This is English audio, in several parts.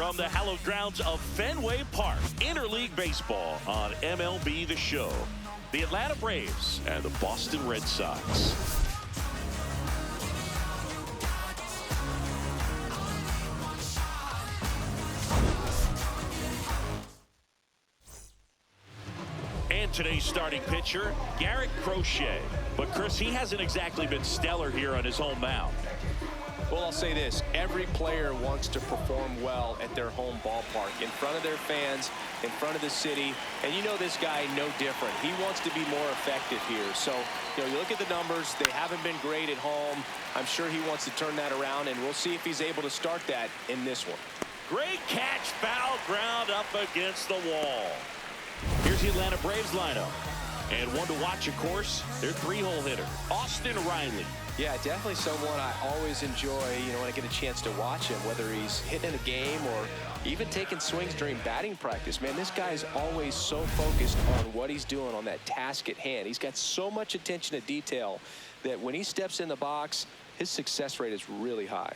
from the hallowed grounds of Fenway Park, interleague baseball on MLB The Show. The Atlanta Braves and the Boston Red Sox. And today's starting pitcher, Garrett Crochet. But Chris, he hasn't exactly been stellar here on his home mound. Well, I'll say this. Every player wants to perform well at their home ballpark, in front of their fans, in front of the city. And you know this guy no different. He wants to be more effective here. So, you look at the numbers. They haven't been great at home. I'm sure he wants to turn that around, and we'll see if he's able to start that in this one. Great catch, foul ground up against the wall. Here's the Atlanta Braves lineup. And one to watch, of course, their three-hole hitter, Austin Riley. Yeah, definitely someone I always enjoy, when I get a chance to watch him, whether he's hitting in a game or even taking swings during batting practice. Man, this guy is always so focused on what he's doing on that task at hand. He's got so much attention to detail that when he steps in the box, his success rate is really high.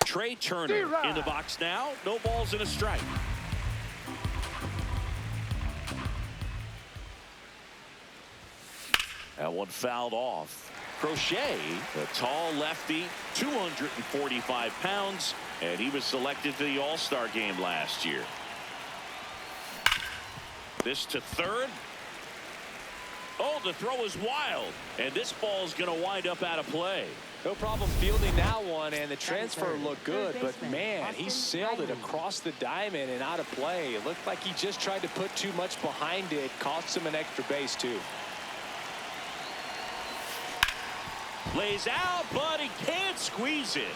Trey Turner in the box now. No balls and a strike. That one fouled off. Crochet, a tall lefty, 245 pounds, and he was selected to the All-Star game last year. This to third. Oh, the throw is wild, and this ball is going to wind up out of play. No problem fielding that one, and the transfer looked good, but man, he sailed it across the diamond and out of play. It looked like he just tried to put too much behind it, cost him an extra base too. Lays out, but he can't squeeze it.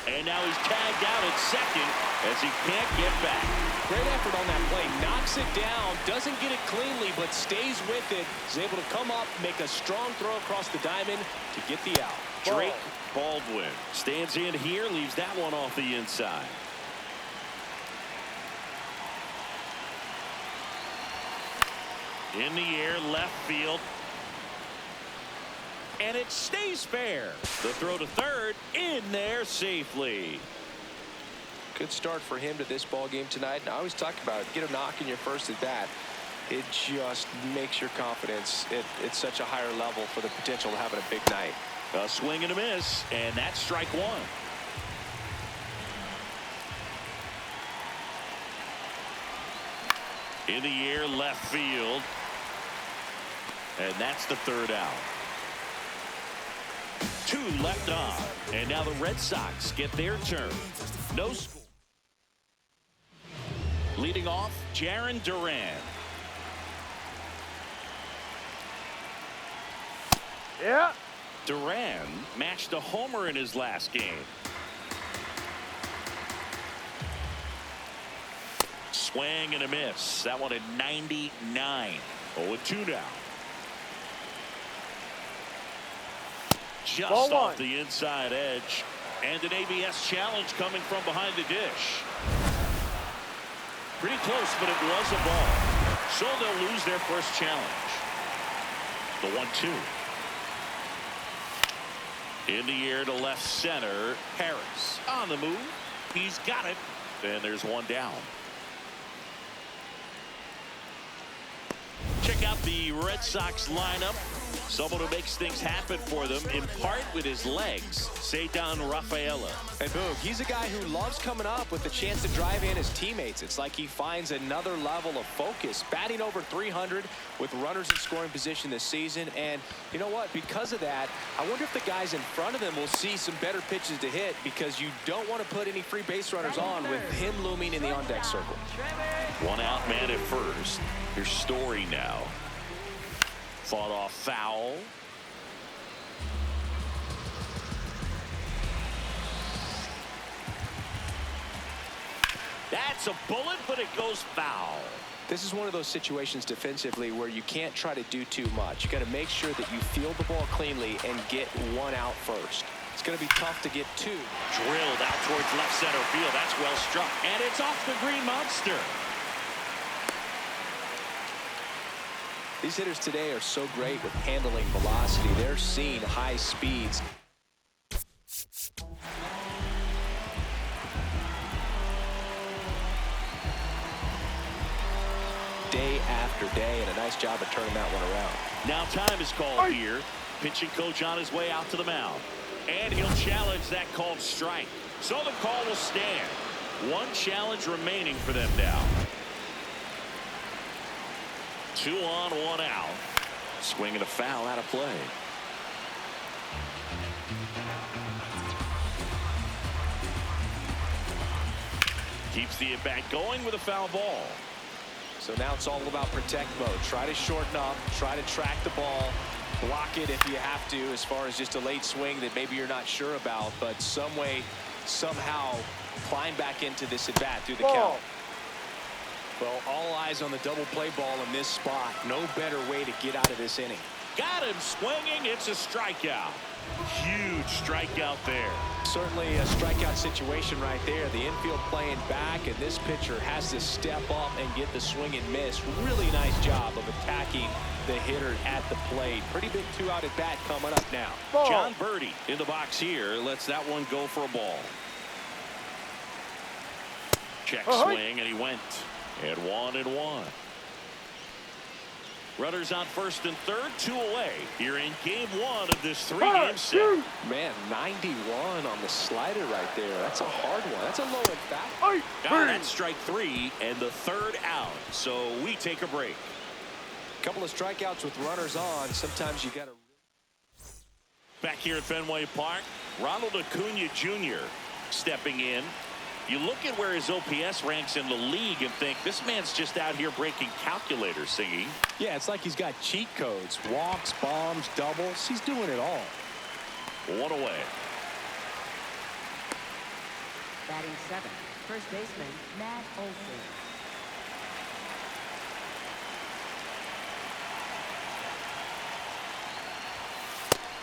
And now he's tagged out at second as he can't get back. Great effort on that play. Knocks it down, doesn't get it cleanly, but stays with it. Is able to come up, make a strong throw across the diamond to get the out. Drake Baldwin stands in here, leaves that one off the inside. In the air, left field. And it stays fair. The throw to third, in there safely. Good start for him to this ball game tonight. And I always talk about it. Get a knock in your first at bat. It just makes your confidence at such a higher level for the potential of having a big night. A swing and a miss, and that's strike one. In the air, left field. And that's the third out. Two left on, and now the Red Sox get their turn. No score. Leading off, Jarren Duran. Yeah. Duran matched a homer in his last game. Swing and a miss. That one at 99. 0-2 now. Just off the inside edge. And an ABS challenge coming from behind the dish. Pretty close, but it was a ball. So they'll lose their first challenge. The 1-2. In the air to left center. Harris on the move. He's got it. And there's one down. Check out the Red Sox lineup. Someone who makes things happen for them, in part with his legs, Ceddanne Rafaela. And Boog, he's a guy who loves coming up with the chance to drive in his teammates. It's like he finds another level of focus. Batting over 300 with runners in scoring position this season. And you know what? Because of that, I wonder if the guys in front of them will see some better pitches to hit, because you don't want to put any free base runners on with him looming in the on-deck circle. One out man at first. Here's Story now. Fought off foul. That's a bullet, but it goes foul. This is one of those situations defensively where you can't try to do too much. You got to make sure that you field the ball cleanly and get one out first. It's going to be tough to get two. Drilled out towards left center field. That's well struck. And it's off the Green Monster. These hitters today are so great with handling velocity. They're seeing high speeds. Day after day, and a nice job of turning that one around. Now time is called here. Pitching coach on his way out to the mound. And he'll challenge that called strike. So the call will stand. One challenge remaining for them now. 2 on, 1 out. Swinging a foul out of play. Keeps the at-bat going with a foul ball. So now it's all about protect mode. Try to shorten up, try to track the ball, block it if you have to, as far as just a late swing that maybe you're not sure about, but some way, somehow climb back into this at-bat through the count. Well, all eyes on the double play ball in this spot. No better way to get out of this inning. Got him swinging. It's a strikeout. Huge strikeout there. Certainly a strikeout situation right there. The infield playing back, and this pitcher has to step up and get the swing and miss. Really nice job of attacking the hitter at the plate. Pretty big 2-out at bat coming up now. John Birdie in the box here lets that one go for a ball. Check swing, and he went. And 1-1. Runners on first and third, 2 away. Here in game 1 of this 3-game set. Man, 91 on the slider right there. That's a hard one. That's a low at bat. That's strike 3 and the 3rd out. So we take a break. Couple of strikeouts with runners on. Sometimes you got to. Back here at Fenway Park, Ronald Acuna Jr. stepping in. You look at where his OPS ranks in the league and think this man's just out here breaking calculators singing. Yeah, it's like he's got cheat codes. Walks, bombs, doubles. He's doing it all. 1 away. Batting 7th, first baseman Matt Olson.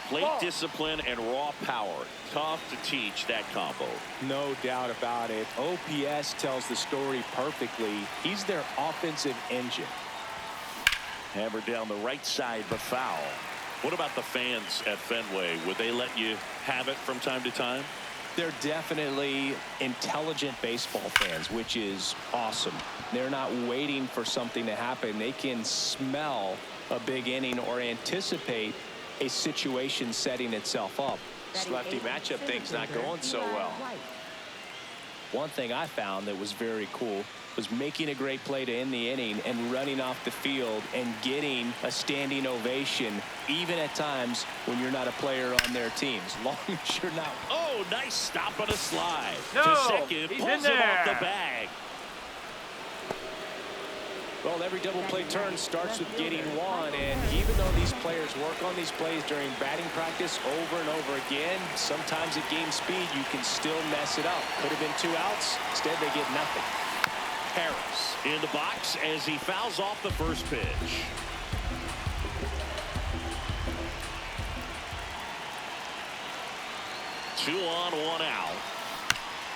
Plate discipline and raw power. Tough to teach that combo. No doubt about it. OPS tells the story perfectly. He's their offensive engine. Hammered down the right side, but foul. What about the fans at Fenway? Would they let you have it from time to time? They're definitely intelligent baseball fans, which is awesome. They're not waiting for something to happen. They can smell a big inning or anticipate a situation setting itself up. This lefty matchup thing's not going so well. One thing I found that was very cool was making a great play to end the inning and running off the field and getting a standing ovation, even at times when you're not a player on their team. As long as you're not. Oh, nice stop on a slide. No, to second, he's pulls in him off there. the bag. Well, every double play turn starts with getting one, and even though these players work on these plays during batting practice over and over again, sometimes at game speed you can still mess it up. Could have been 2 outs. Instead, they get nothing. Harris in the box as he fouls off the first pitch. Two on, 1 out.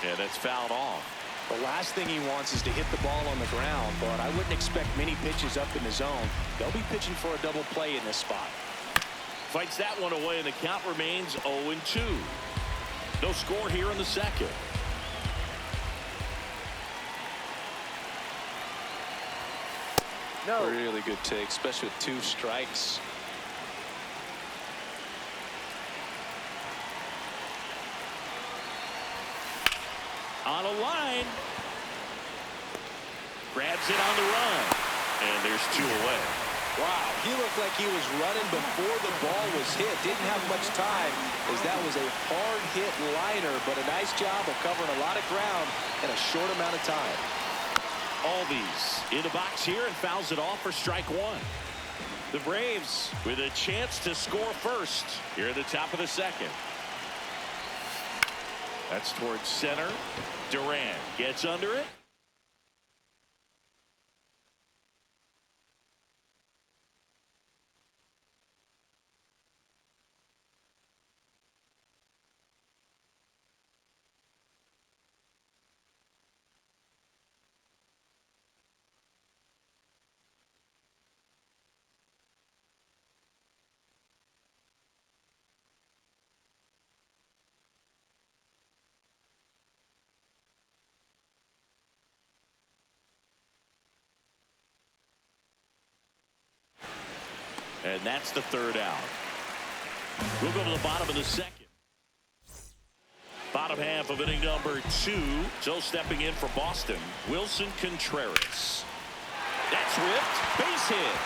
And it's fouled off. The last thing he wants is to hit the ball on the ground, but I wouldn't expect many pitches up in the zone. They'll be pitching for a double play in this spot. Fights that one away, and the count remains 0-2. No score here in the second. No. Really good take, especially with 2 strikes. On a line. Grabs it on the run. And there's 2 away. Wow, he looked like he was running before the ball was hit. Didn't have much time, as that was a hard hit liner, but a nice job of covering a lot of ground in a short amount of time. Albies in the box here and fouls it off for strike 1. The Braves with a chance to score first here at the top of the second. That's towards center. Duran gets under it. And that's the third out. We'll go to the bottom of the second. Bottom half of inning number 2. So stepping in for Boston, Wilson Contreras. That's ripped. Base hit.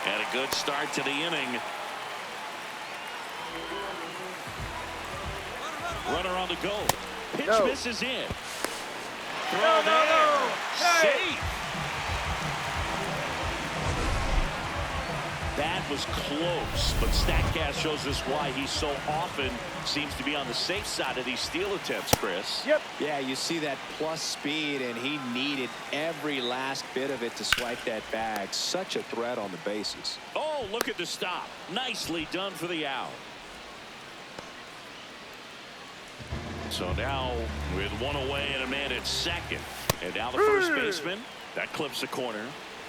And a good start to the inning. Runner on the go. Pitch misses in. Throw there. Safe. That was close, but StatCast shows us why he so often seems to be on the safe side of these steal attempts, Chris. Yep. Yeah, you see that plus speed, and he needed every last bit of it to swipe that bag. Such a threat on the bases. Oh, look at the stop. Nicely done for the out. So now with one away and a man at second. And now the first baseman. That clips the corner.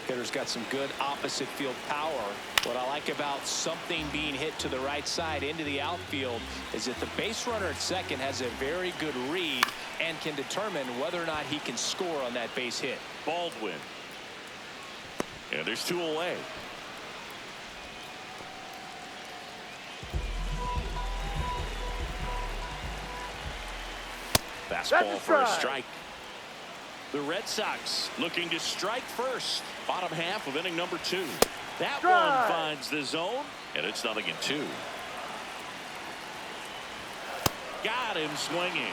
Hitter's got some good opposite field power. What I like about something being hit to the right side into the outfield is that the base runner at second has a very good read and can determine whether or not he can score on that base hit. Baldwin. And there's 2 away. Fastball for a strike. The Red Sox looking to strike first. Bottom half of inning number 2. That one finds the zone, and it's 0-2. Got him swinging.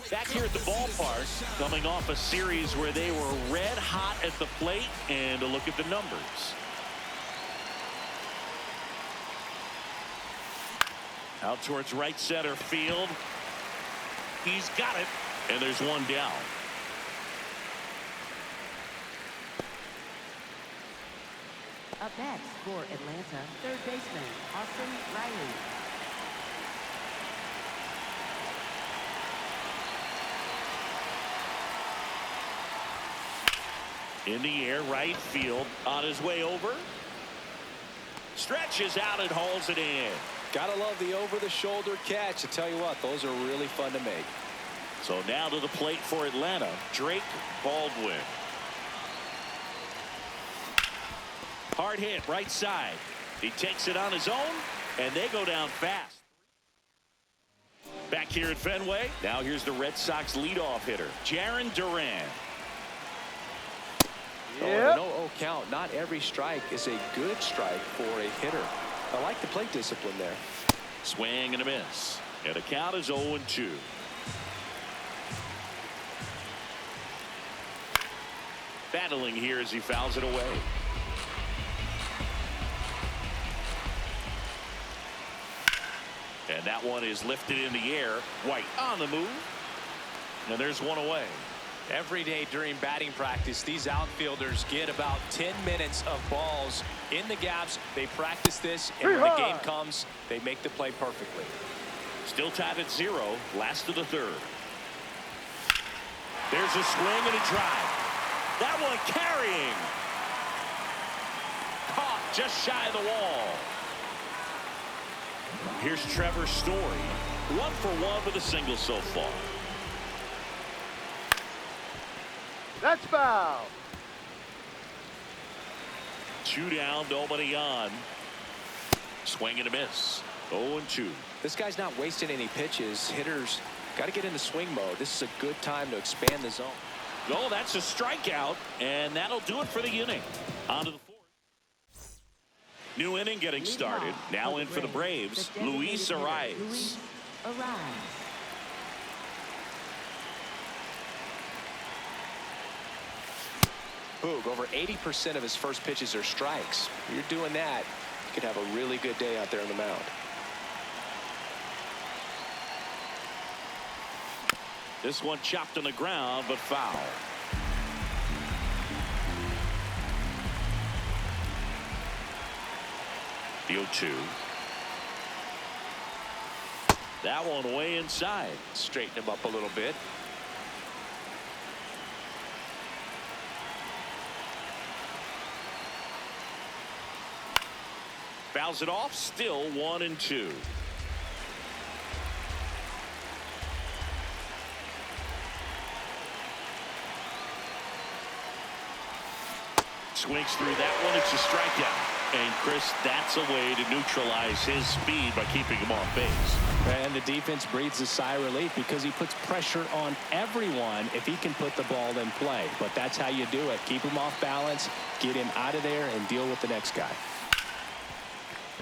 Back here at the ballpark, coming off a series where they were red hot at the plate, and a look at the numbers. Out towards right center field. He's got it, and there's one down. Up next for Atlanta, third baseman Austin Riley. In the air, right field, on his way over. Stretches out and hauls it in. Gotta love the over-the-shoulder catch. I tell you what, those are really fun to make. So now to the plate for Atlanta, Drake Baldwin. Hard hit, right side. He takes it on his own, and they go down fast. Back here at Fenway, now here's the Red Sox leadoff hitter, Jarren Duran. Yep. Oh, no count. Not every strike is a good strike for a hitter. I like the plate discipline there. Swing and a miss. And the count is 0-2. Battling here as he fouls it away. And that one is lifted in the air. White on the move. And there's one away. Every day during batting practice, these outfielders get about 10 minutes of balls in the gaps. They practice this, and when the game comes, they make the play perfectly. Still tied at 0, last of the third. There's a swing and a drive. That one carrying. Caught just shy of the wall. Here's Trevor Story. 1 for 1 with a single so far. That's foul. 2 down, nobody on. Swing and a miss. 0-2. This guy's not wasting any pitches. Hitters got to get into swing mode. This is a good time to expand the zone. Oh, that's a strikeout, and that'll do it for the inning. On to the 4th. New inning getting started. Now in for the Braves, Luis Arias. Boog, over 80% of his first pitches are strikes. If you're doing that, you could have a really good day out there on the mound. This one chopped on the ground, but foul. The 0-2. That one way inside. Straighten him up a little bit. Fouls it off, still 1-2. Swings through that one. It's a strikeout. And, Chris, that's a way to neutralize his speed by keeping him off base. And the defense breathes a sigh of relief because he puts pressure on everyone if he can put the ball in play. But that's how you do it. Keep him off balance, get him out of there, and deal with the next guy.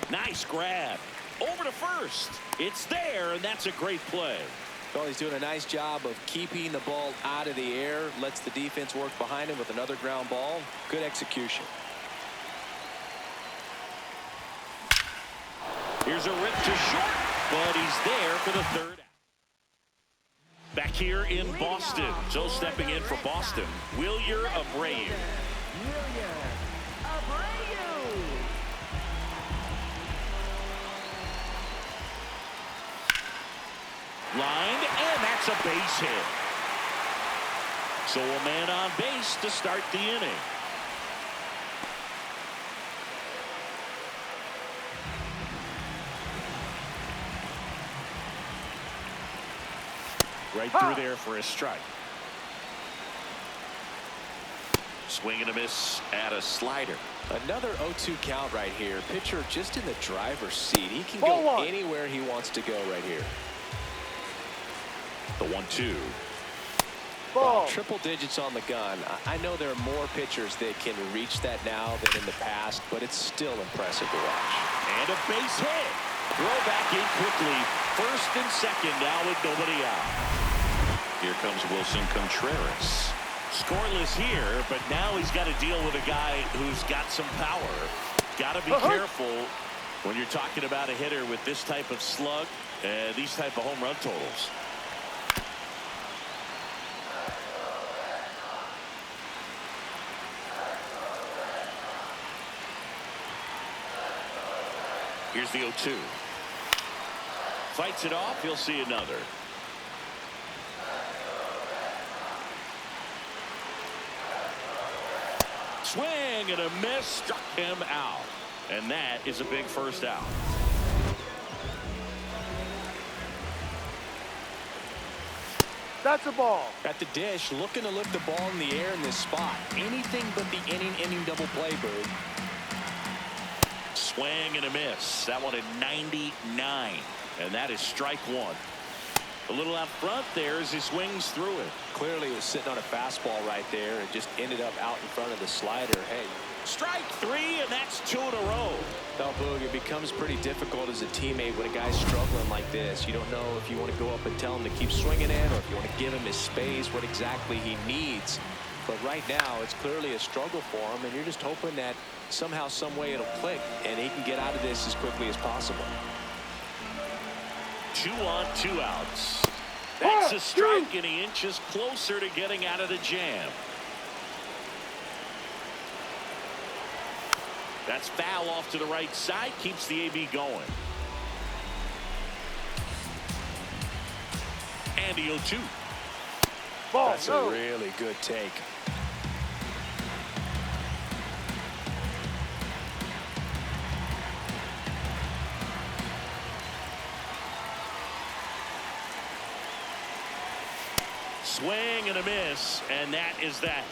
Nice grab. Over to first. It's there, and that's a great play. Well, he's doing a nice job of keeping the ball out of the air. Lets the defense work behind him with another ground ball. Good execution. Here's a rip to short, but he's there for the third out. Back here in Boston. So stepping in for Boston, Wilyer Abreu. Lined, and that's a base hit. So a man on base to start the inning. Right through there for a strike. Swing and a miss at a slider. Another 0-2 count right here. Pitcher just in the driver's seat. He can go anywhere he wants to go right here. The 1-2. Triple digits on the gun. I know there are more pitchers that can reach that now than in the past, but it's still impressive to watch. And a base hit. Throw back in quickly. First and second now with nobody out. Here comes Wilson Contreras. Scoreless here, but now he's got to deal with a guy who's got some power. Got to be careful when you're talking about a hitter with this type of slug and these type of home run totals. Here's the 0-2. Fights it off. He'll see another. Swing and a miss. Struck him out. And that is a big first out. That's a ball. At the dish, looking to lift the ball in the air in this spot. Anything but the inning double play, Bird. Swing and a miss. That one at 99. And that is strike one. A little out front there as he swings through it. Clearly was sitting on a fastball right there and just ended up out in front of the slider. Hey, strike three, and that's 2 in a row. Now, Boog, it becomes pretty difficult as a teammate when a guy's struggling like this. You don't know if you want to go up and tell him to keep swinging in or if you want to give him his space, what exactly he needs. But right now, it's clearly a struggle for him, and you're just hoping that somehow, some way it'll click, and he can get out of this as quickly as possible. 2 on, 2 outs. That's a strike, and he inches closer to getting out of the jam. That's foul off to the right side. Keeps the AB going. And the 0-2. That's a really good take. Swing and a miss, and that is that.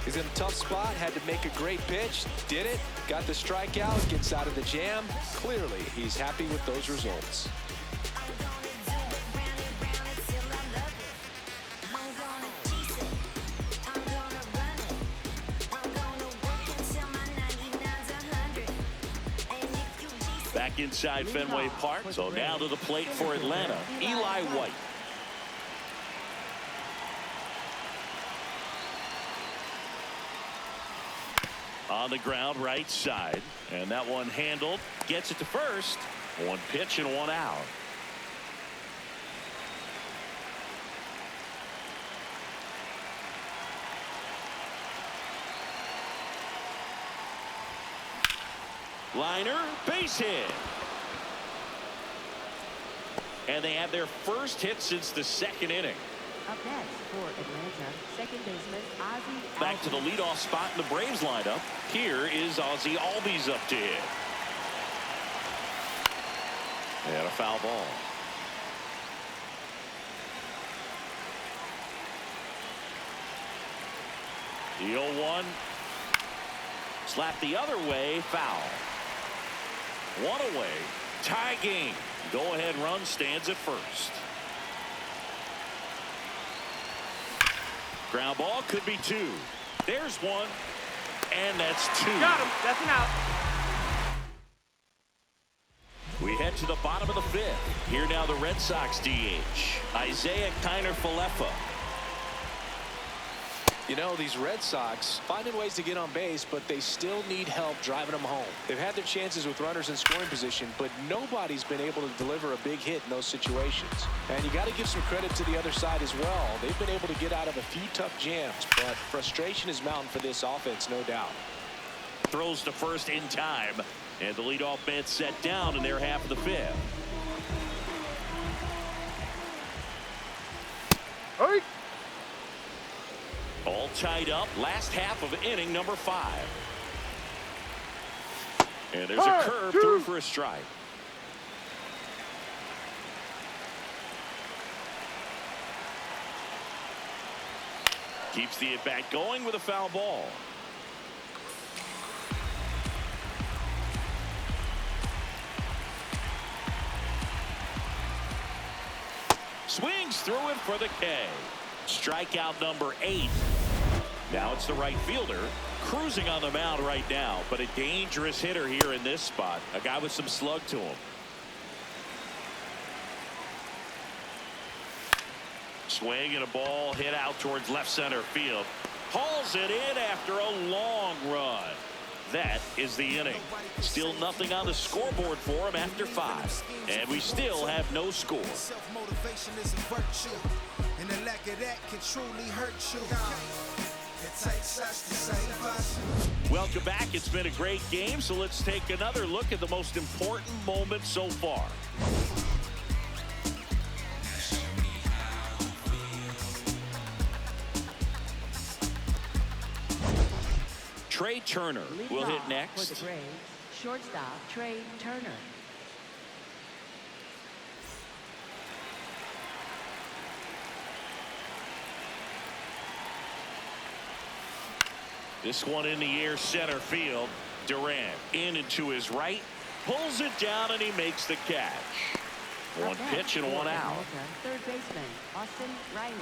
He's in a tough spot, had to make a great pitch, did it, got the strikeout, gets out of the jam. Clearly, he's happy with those results. Back inside Fenway Park. So now to the plate for Atlanta, Eli White. On the ground right side, and that one handled, gets it to first. 1 pitch and 1 out. Liner, base hit. And they have their first hit since the 2nd inning. Up next for Atlanta, second baseman Ozzie Back to the leadoff spot in the Braves lineup. Here is Ozzie Albies up to hit. And a foul ball. The 0-1. Slap the other way. Foul. One away. Tie game. Go-ahead run stands at first. Ground ball could be 2. There's 1. And that's 2. Got him. That's an out. We head to the bottom of the 5th. Here now the Red Sox DH, Isaiah Kiner-Falefa. You know, these Red Sox finding ways to get on base, but they still need help driving them home. They've had their chances with runners in scoring position, but nobody's been able to deliver a big hit in those situations. And you got to give some credit to the other side as well. They've been able to get out of a few tough jams, but frustration is mounting for this offense, no doubt. Throws to first in time, and the leadoff man set down in their half of the 5th. Hey. All tied up. Last half of inning number 5. And there's a curve through for a strike. Keeps the at-bat going with a foul ball. Swings through it for the K. Strikeout number 8. Now it's the right fielder cruising on the mound right now, but a dangerous hitter here in this spot. A guy with some slug to him. Swing and a ball hit out towards left center field. Hauls it in after a long run. That is the inning. Still nothing on the scoreboard for him after 5. And we still have no score. Self-motivation is a virtue, and the lack of that can truly hurt you. It takes us to save us. Welcome back. It's been a great game, so let's take another look at the most important moment so far. Trey Turner will hit next. For the Braves, shortstop Trey Turner. This one in the air, center field. Durant in and to his right, pulls it down, and he makes the catch. One pitch and one out. Third baseman Austin Riley.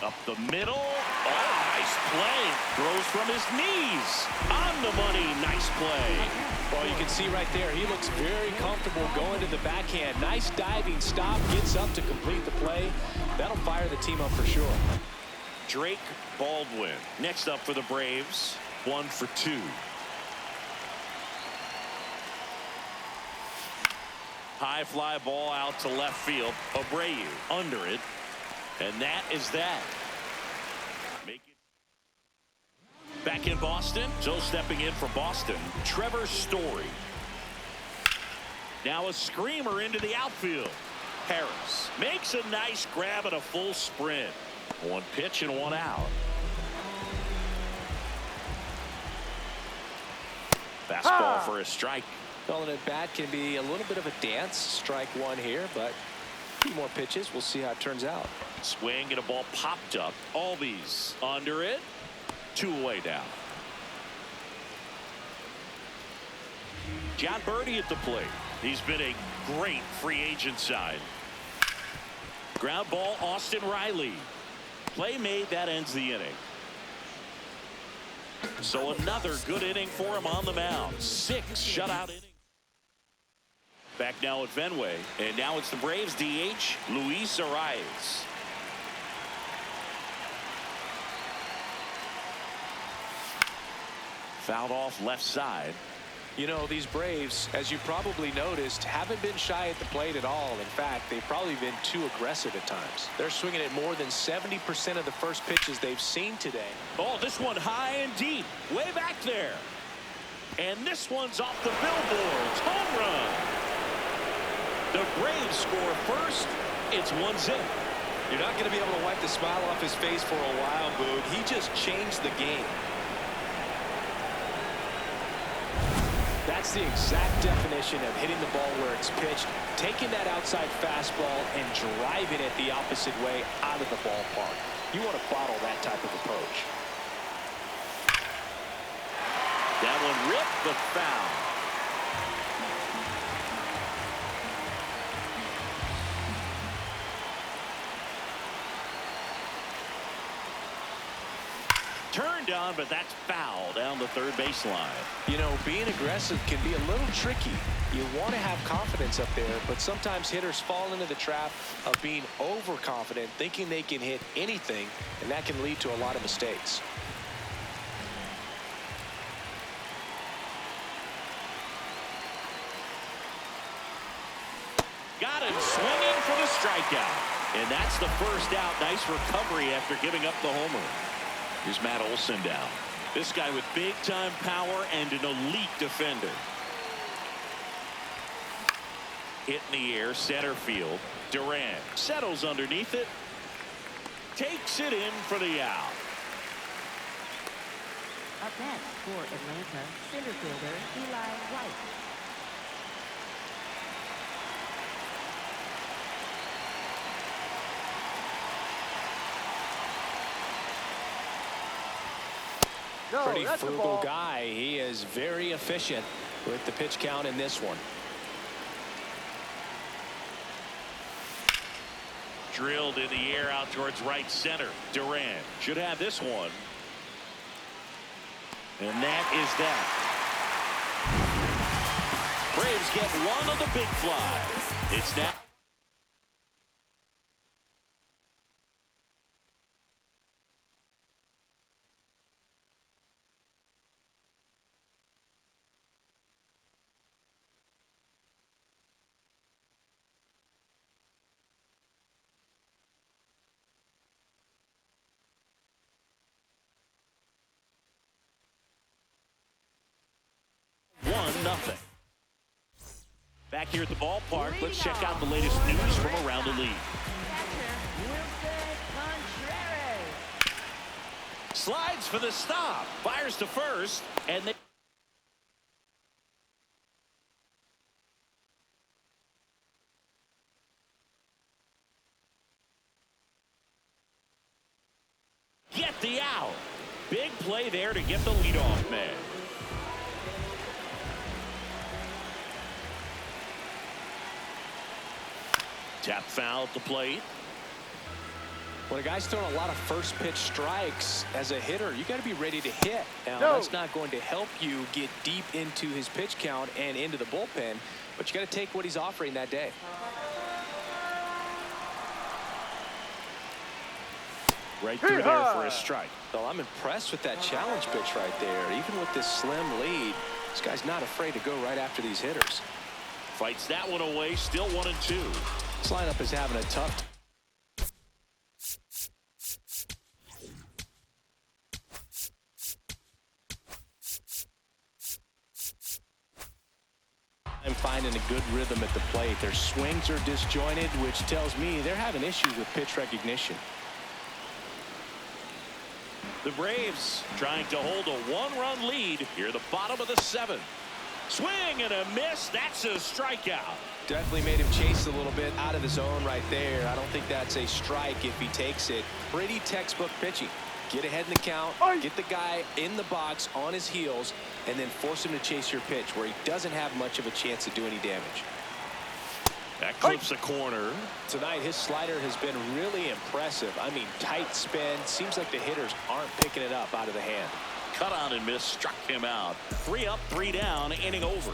Up the middle. Oh, nice play. Throws from his knees. On the money. Nice play. Well, you can see right there, he looks very comfortable going to the backhand. Nice diving stop. Gets up to complete the play. That'll fire the team up for sure. Drake Baldwin next up for the Braves. 1 for 2. High fly ball out to left field. Abreu under it. And that is that. Make it back in Boston. So stepping in for Boston, Trevor Story. Now a screamer into the outfield. Harris makes a nice grab at a full sprint. One pitch and one out. Fastball for a strike. Calling it bat can be a little bit of a dance. Strike one here, but a few more pitches. We'll see how it turns out. Swing and a ball popped up. Albies under it. 2 away now. John Birdie at the plate. He's been a great free agent sign. Ground ball, Austin Riley. Play made, that ends the inning. So another good inning for him on the mound. 6 shutout innings. Back now at Fenway, and now it's the Braves DH, Luis Arias. Fouled off left side. You know, these Braves, as you probably noticed, haven't been shy at the plate at all. In fact, they've probably been too aggressive at times. They're swinging at more than 70% of the first pitches they've seen today. Oh, this one high and deep, way back there. And this one's off the billboards. Home run. The Braves score first. It's 1-0. You're not going to be able to wipe the smile off his face for a while, Boog. He just changed the game. That's the exact definition of hitting the ball where it's pitched, taking that outside fastball and driving it the opposite way out of the ballpark. You want to bottle that type of approach. That one ripped, but foul. Turned on, but that's foul down the third baseline. You know, being aggressive can be a little tricky. You want to have confidence up there, but sometimes hitters fall into the trap of being overconfident, thinking they can hit anything, and that can lead to a lot of mistakes. Got him swinging for the strikeout. And that's the first out. Nice recovery after giving up the homer. Here's Matt Olson down. This guy with big-time power and an elite defender. Hit in the air, center field. Durant settles underneath it. Takes it in for the out. Up next for Atlanta, center fielder Eli White. No, Pretty that's a frugal ball. guy. He is very efficient with the pitch count in this one. Drilled in the air out towards right center. Durant should have this one. And that is that. Braves get one on the big fly. It's now. Nothing. Back here at the ballpark, let's check out the latest news from around the league. Slides for the stop. Fires to first, and they get the out. Big play there to get the leadoff man. Tap foul at the plate. When a guy's throwing a lot of first pitch strikes as a hitter, you got to be ready to hit. Now, No. that's not going to help you get deep into his pitch count and into the bullpen, but you got to take what he's offering that day. Right through there for a strike. Well, I'm impressed with that challenge pitch right there. Even with this slim lead, this guy's not afraid to go right after these hitters. Fights that one away, still 1-2. This lineup is having a tough time finding a good rhythm at the plate. Their swings are disjointed, which tells me they're having issues with pitch recognition. The Braves trying to hold a one-run lead here at the bottom of the seventh. Swing and a miss. That's a strikeout. Definitely made him chase a little bit out of the zone right there. I don't think that's a strike if he takes it. Pretty textbook pitching. Get ahead in the count, get the guy in the box on his heels, and then force him to chase your pitch where he doesn't have much of a chance to do any damage. That clips a corner. Tonight, his slider has been really impressive. I mean, tight spin. Seems like the hitters aren't picking it up out of the hand. Cut on and miss, struck him out. 3 up, 3 down, inning over.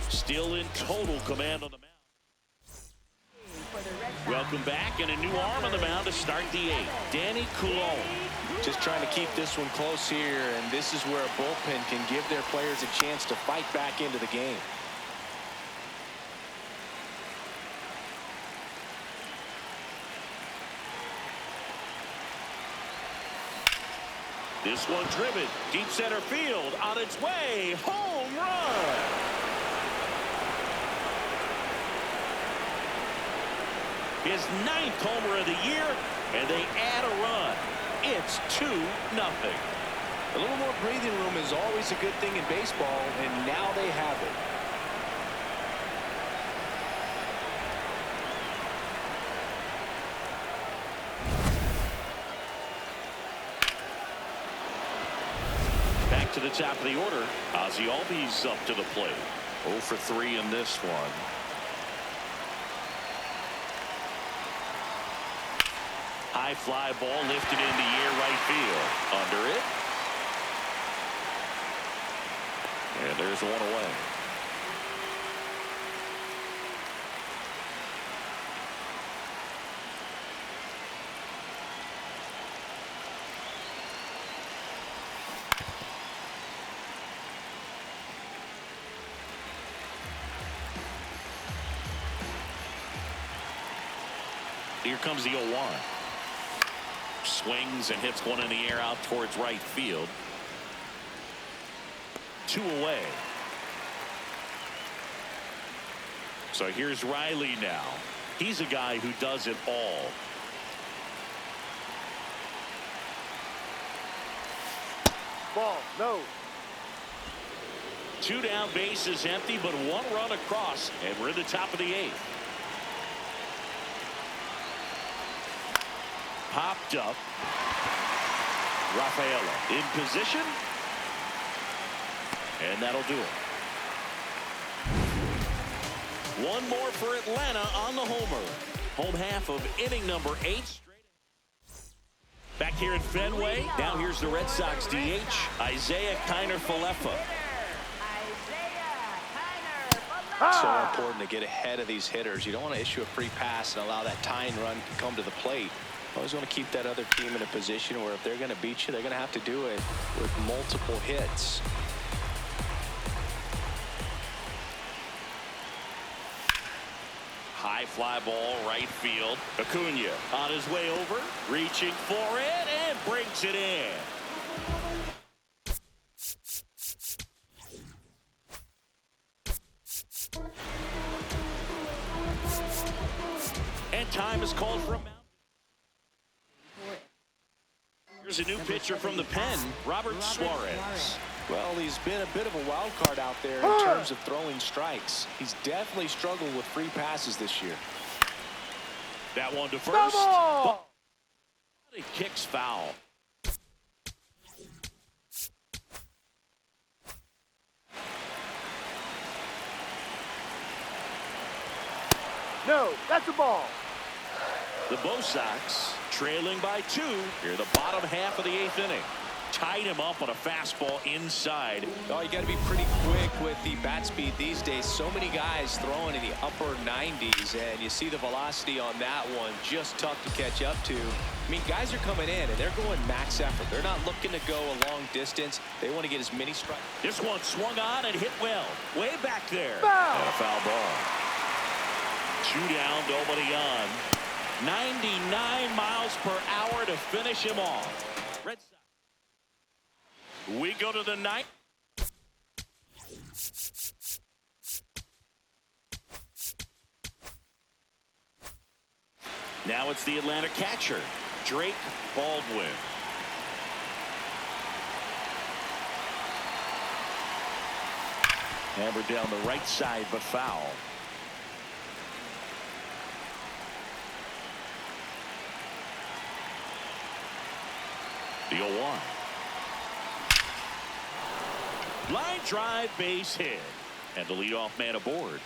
Still in total command on the mound. Welcome back, and a new arm on the mound to start the 8th. Danny Coulombe. Just trying to keep this one close here, and this is where a bullpen can give their players a chance to fight back into the game. This one driven deep center field on its way. Home run. His 9th homer of the year, and they add a run. It's 2-0. A little more breathing room is always a good thing in baseball, and now they have it. to the top of the order. Ozzy Albies up to the plate. 0 for 3 in this one. High fly ball lifted in the air, right field. Under it. And there's one away. Here comes the 0-1. Swings and hits one in the air out towards right field. 2 away. So here's Riley now. He's a guy who does it all. Ball, no. 2 down, bases empty, but 1 run across, and we're in the top of the 8th. Popped up. Rafaela in position. And that'll do it. 1 more for Atlanta on the homer. Home half of inning number 8. Back here at Fenway. Now here's the Red Sox DH, Isaiah Kiner-Falefa. So important to get ahead of these hitters. You don't want to issue a free pass and allow that tying run to come to the plate. Always want to keep that other team in a position where if they're going to beat you, they're going to have to do it with multiple hits. High fly ball, right field. Acuna on his way over, reaching for it, and breaks it in. And time is called from Mount. Here's a new pitcher from the pen, Robert Suarez. Well, he's been a bit of a wild card out there in terms of throwing strikes. He's definitely struggled with free passes this year. That one to first. But he kicks foul. No, that's a ball. The Bo Sox trailing by 2 here the bottom half of the 8th inning. Tied him up on a fastball inside. Oh, you got to be pretty quick with the bat speed these days. So many guys throwing in the upper 90s, and you see the velocity on that one just tough to catch up to. I mean, guys are coming in and they're going max effort. They're not looking to go a long distance. They want to get as many strikes. This one swung on and hit well, way back there. Foul. And a foul ball. 2 down, nobody on. 99 miles per hour to finish him off. Red Sox. We go to the 9th. Now it's the Atlanta catcher, Drake Baldwin. Hammered down the right side, but foul. The 0-1. Line drive, base hit. And the leadoff man aboard.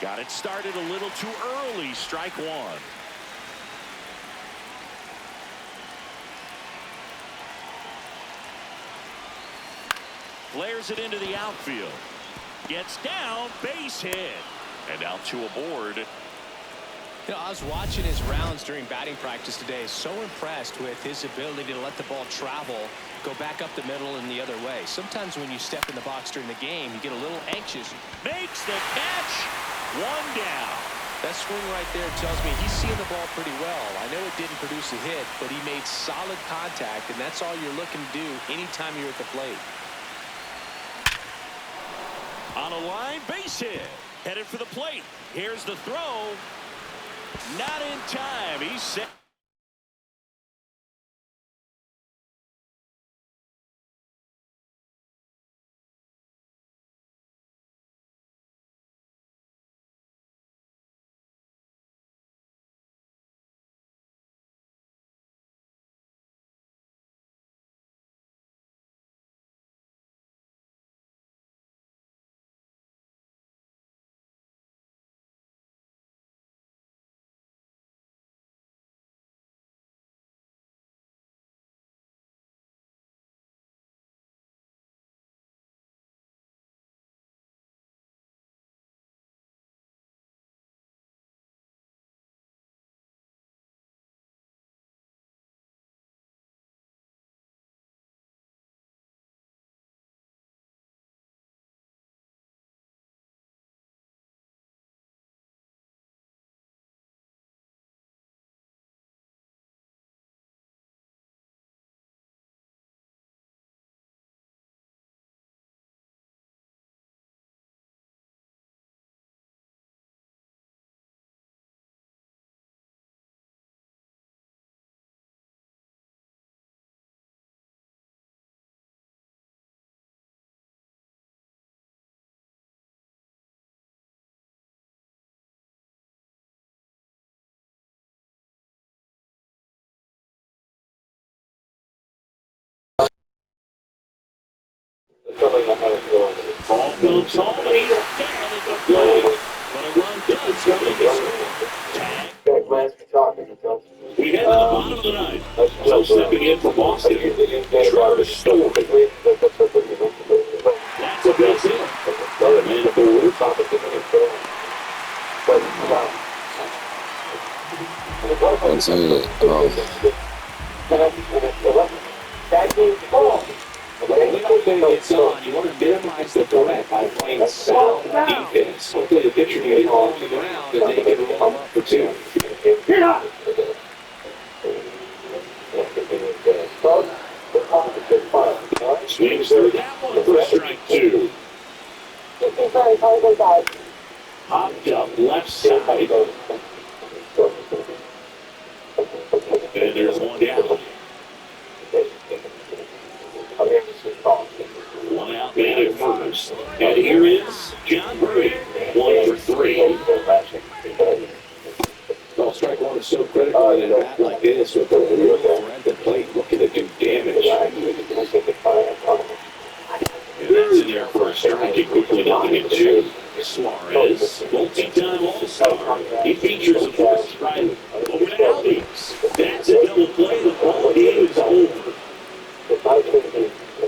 Got it started a little too early. Strike 1. Flares it into the outfield. Gets down, base hit. And now 2 aboard. You know, I was watching his rounds during batting practice today. So impressed with his ability to let the ball travel, go back up the middle and the other way. Sometimes when you step in the box during the game, you get a little anxious. Makes the catch. 1 down. That swing right there tells me he's seeing the ball pretty well. I know it didn't produce a hit, but he made solid contact, and that's all you're looking to do anytime you're at the plate. On a line, base hit. Headed for the plate. Here's the throw. Not in time. He's set. comes home and he's down at the plate. But a run does come in to score. Tag. We head to the bottom of the ninth. So stepping in for Boston, Trevor Story. That's a base hit. And a man forward. What's in it? It's on. You want to minimize the threat by playing sound defense. Hopefully the pitcher can get on the ground and they can roll him up for two. Swings through that one for strike two. Hopped up left side. And there's one down. One out batted first. And here is John Brody. 1 for 3. Well, strike one is so critical in a bat like this with the real threat at the plate looking to do damage. And that's in there for a strike. He quickly nothing in two. Suarez, multi-time All-Star. He features a forced strike over to Albies. That's a double play. The ball game is over.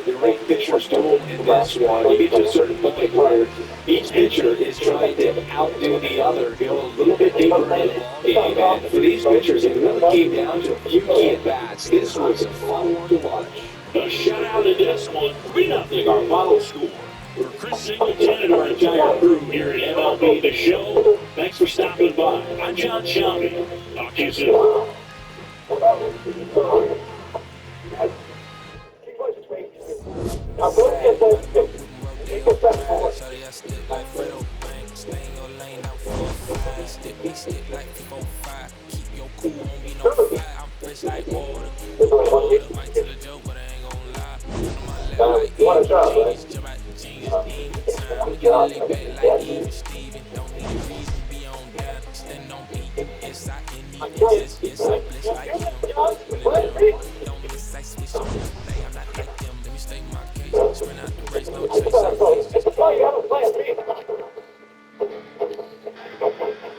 The right pitchers duel in this one. You get to a certain point where each pitcher is trying to outdo the other, go a little bit deeper in the ball game. And for these pitchers, it really came down to a few key at-bats. This was a fun one to watch. A shutout in this one. 3-0 our final score. For Chris Singleton and our entire crew here at MLB The Show, thanks for stopping by. I'm John Shelby. Talk to you soon. Like